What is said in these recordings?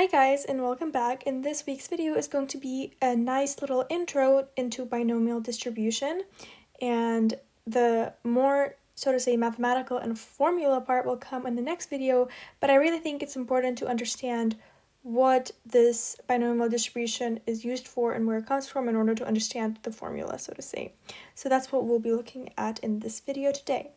Hi guys, and welcome back. And this week's video is going to be a nice little intro into binomial distribution, and the more, so to say, mathematical and formula part will come in the next video, but I really think it's important to understand what this binomial distribution is used for and where it comes from in order to understand the formula, so to say. So that's what we'll be looking at in this video today.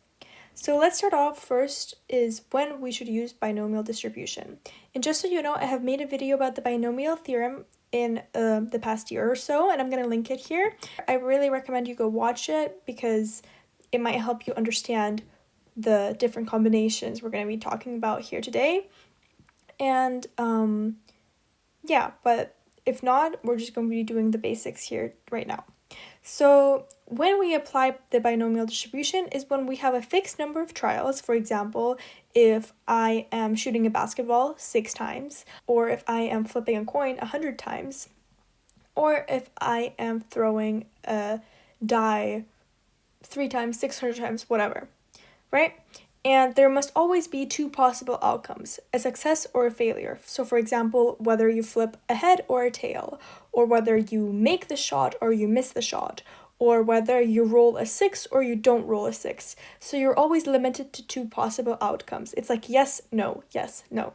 So let's start off first is when we should use binomial distribution. And just so you know, I have made a video about the binomial theorem in the past year or so, and I'm going to link it here. I really recommend you go watch it because it might help you understand the different combinations we're going to be talking about here today. And yeah, but if not, we're just going to be doing the basics here right now. So when we apply the binomial distribution is when we have a fixed number of trials. For example, if I am shooting a basketball 6 times, or if I am flipping a coin 100 times, or if I am throwing a die 3 times, 600 times, whatever, right? And there must always be 2 possible outcomes, a success or a failure. So for example, whether you flip a head or a tail, or whether you make the shot or you miss the shot, or whether you roll a 6 or you don't roll a 6. So you're always limited to 2 possible outcomes. It's like yes, no, yes, no.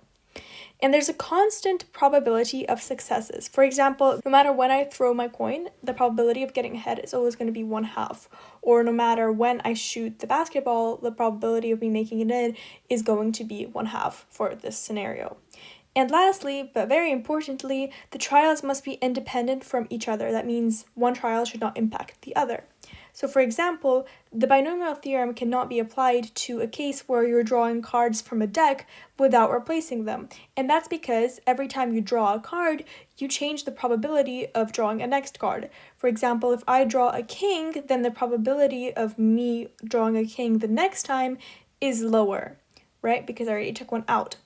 And there's a constant probability of successes. For example, no matter when I throw my coin, the probability of getting ahead is always going to be 1/2. Or no matter when I shoot the basketball, the probability of me making it in is going to be 1/2 for this scenario. And lastly, but very importantly, the trials must be independent from each other. That means one trial should not impact the other. So for example, the binomial theorem cannot be applied to a case where you're drawing cards from a deck without replacing them. And that's because every time you draw a card, you change the probability of drawing a next card. For example, if I draw a king, then the probability of me drawing a king the next time is lower, right? Because I already took one out.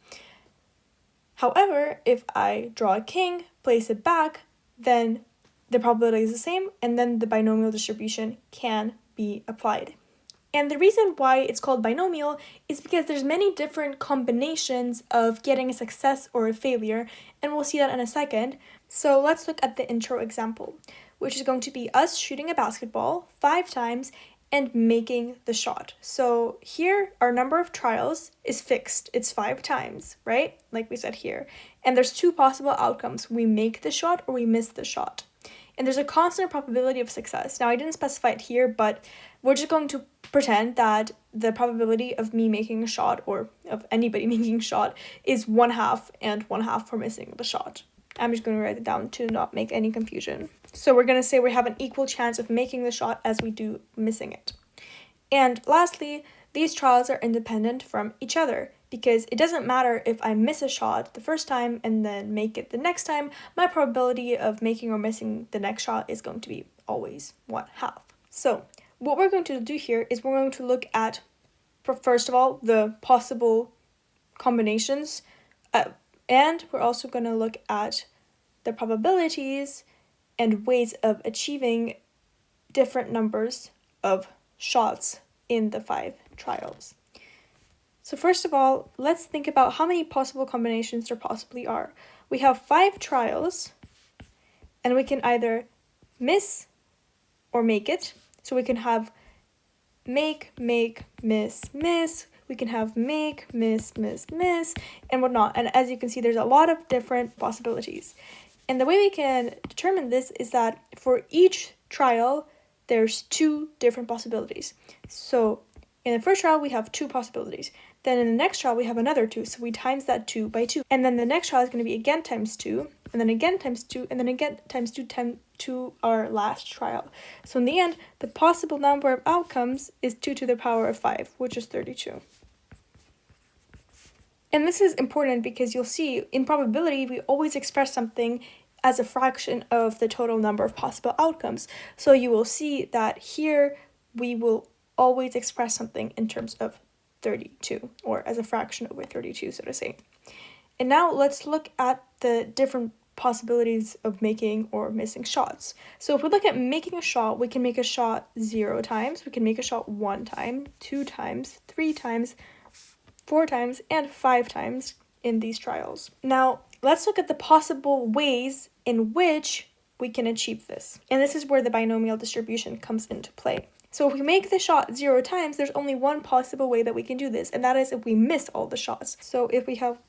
However, if I draw a king, place it back, then the probability is the same, and then the binomial distribution can be applied. And the reason why it's called binomial is because there's many different combinations of getting a success or a failure, and we'll see that in a second. So let's look at the intro example, which is going to be us shooting a basketball 5 times and making the shot. So here, our number of trials is fixed. It's 5 times, right? Like we said here. And there's 2 possible outcomes. We make the shot or we miss the shot. And there's a constant probability of success. Now, I didn't specify it here, but we're just going to pretend that the probability of me making a shot, or of anybody making a shot, is 1/2 and 1/2 for missing the shot. I'm just going to write it down to not make any confusion. So we're going to say we have an equal chance of making the shot as we do missing it. And lastly, these trials are independent from each other, because it doesn't matter if I miss a shot the first time and then make it the next time, my probability of making or missing the next shot is going to be always 1/2. So what we're going to do here is we're going to look at, first of all, the possible combinations, and we're also going to look at the probabilities and ways of achieving different numbers of shots in the 5 trials. So first of all, let's think about how many possible combinations there possibly are. We have 5 trials, and we can either miss or make it. So we can have make, miss, miss. We can have make, miss, and whatnot. And as you can see, there's a lot of different possibilities. And the way we can determine this is that for each trial, there's 2 different possibilities. So in the first trial, we have 2 possibilities. Then in the next trial, we have another 2. So we times that 2 by 2. And then the next trial is going to be again times 2, and then again times 2, and then again times 2 to our last trial. So in the end, the possible number of outcomes is 2 to the power of 5, which is 32. And this is important because you'll see in probability, we always express something as a fraction of the total number of possible outcomes. So you will see that here we will always express something in terms of 32, or as a fraction over 32, so to say. And now let's look at the different possibilities of making or missing shots. So if we look at making a shot, we can make a shot 0 times, we can make a shot 1 time, 2 times, 3 times, 4 times, and 5 times in these trials. Now, let's look at the possible ways in which we can achieve this. And this is where the binomial distribution comes into play. So if we make the shot 0 times, there's only one possible way that we can do this, and that is if we miss all the shots. So if we have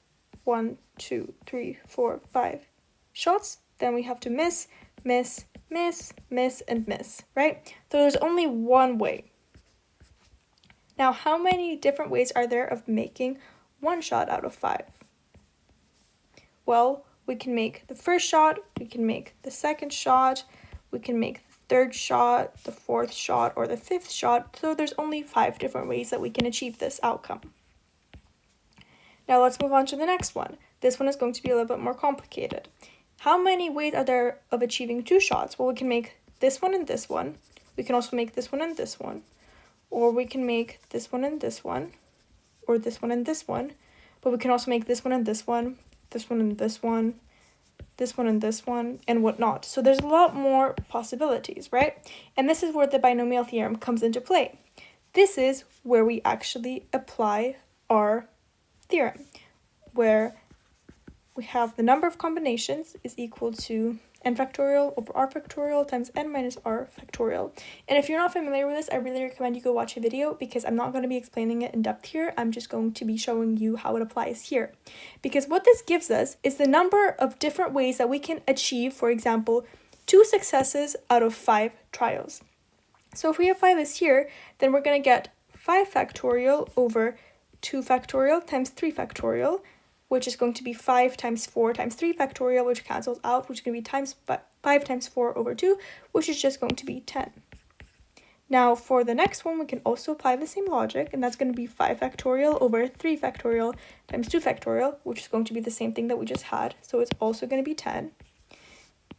1, 2, 3, 4, 5 shots, then we have to miss, miss, miss, miss, and miss, right? So there's only one way. Now, how many different ways are there of making 1 shot out of 5? Well, we can make the first shot, we can make the second shot, we can make the third shot, the fourth shot, or the fifth shot. So there's only 5 different ways that we can achieve this outcome. Now let's move on to the next one. This one is going to be a little bit more complicated. How many ways are there of achieving 2 shots? Well, we can make this one and this one. We can also make this one and this one. Or we can make this one and this one. Or this one and this one. But we can also make this one and this one. This one and this one. This one and this one, and whatnot. So there's a lot more possibilities, right? And this is where the binomial theorem comes into play. This is where we actually apply our theorem, where we have the number of combinations is equal to n factorial over r factorial times n minus r factorial. And if you're not familiar with this, I really recommend you go watch a video, because I'm not going to be explaining it in depth here. I'm just going to be showing you how it applies here. Because what this gives us is the number of different ways that we can achieve, for example, 2 successes out of 5 trials. So if we apply this here, then we're going to get 5 factorial over 2 factorial times 3 factorial, which is going to be 5 times 4 times 3 factorial, which cancels out, which is going to be times 5 times 4 over 2, which is just going to be 10. Now, for the next one, we can also apply the same logic, and that's going to be 5 factorial over 3 factorial times 2 factorial, which is going to be the same thing that we just had, so it's also going to be 10.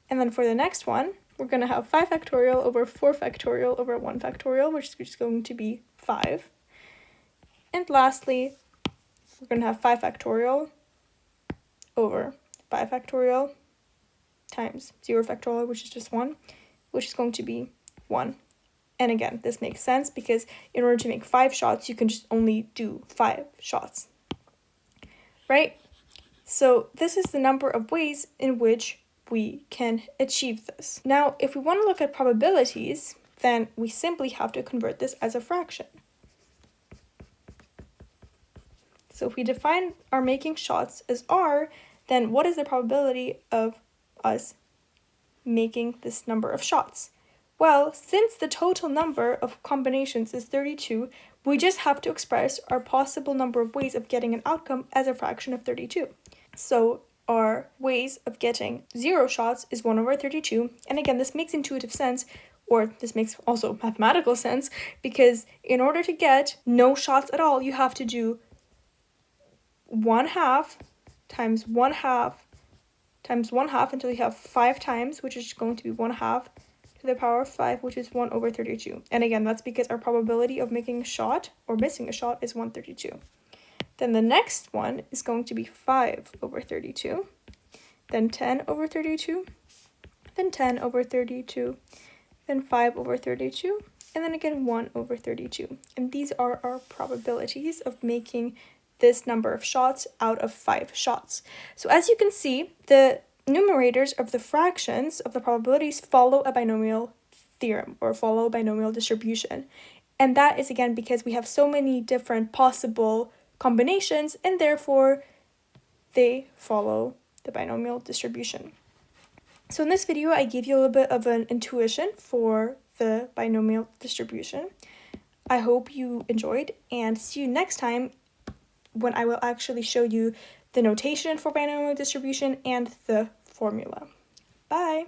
And then for the next one, we're going to have 5 factorial over 4 factorial over 1 factorial, which is just going to be 5. And lastly, we're going to have 5 factorial over 5 factorial times 0 factorial, which is just 1, which is going to be 1. And again, this makes sense because in order to make 5 shots, you can just only do 5 shots, right? So this is the number of ways in which we can achieve this. Now, if we want to look at probabilities, then we simply have to convert this as a fraction. So if we define our making shots as r, then what is the probability of us making this number of shots? Well, since the total number of combinations is 32, we just have to express our possible number of ways of getting an outcome as a fraction of 32. So our ways of getting 0 shots is 1 over 32. And again, this makes intuitive sense, or this makes also mathematical sense, because in order to get no shots at all, you have to do 1/2 times 1/2 times 1/2 until you have 5 times, which is going to be 1/2 to the power of 5, which is 1 over 32. And again, that's because our probability of making a shot or missing a shot is 1/32. Then the next one is going to be 5 over 32, then 10 over 32, then 10 over 32, then 5 over 32, and then again 1 over 32. And these are our probabilities of making this number of shots out of 5 shots. So as you can see, the numerators of the fractions of the probabilities follow a binomial theorem or follow binomial distribution. And that is again because we have so many different possible combinations, and therefore they follow the binomial distribution. So in this video, I gave you a little bit of an intuition for the binomial distribution. I hope you enjoyed, and see you next time when I will actually show you the notation for binomial distribution and the formula. Bye!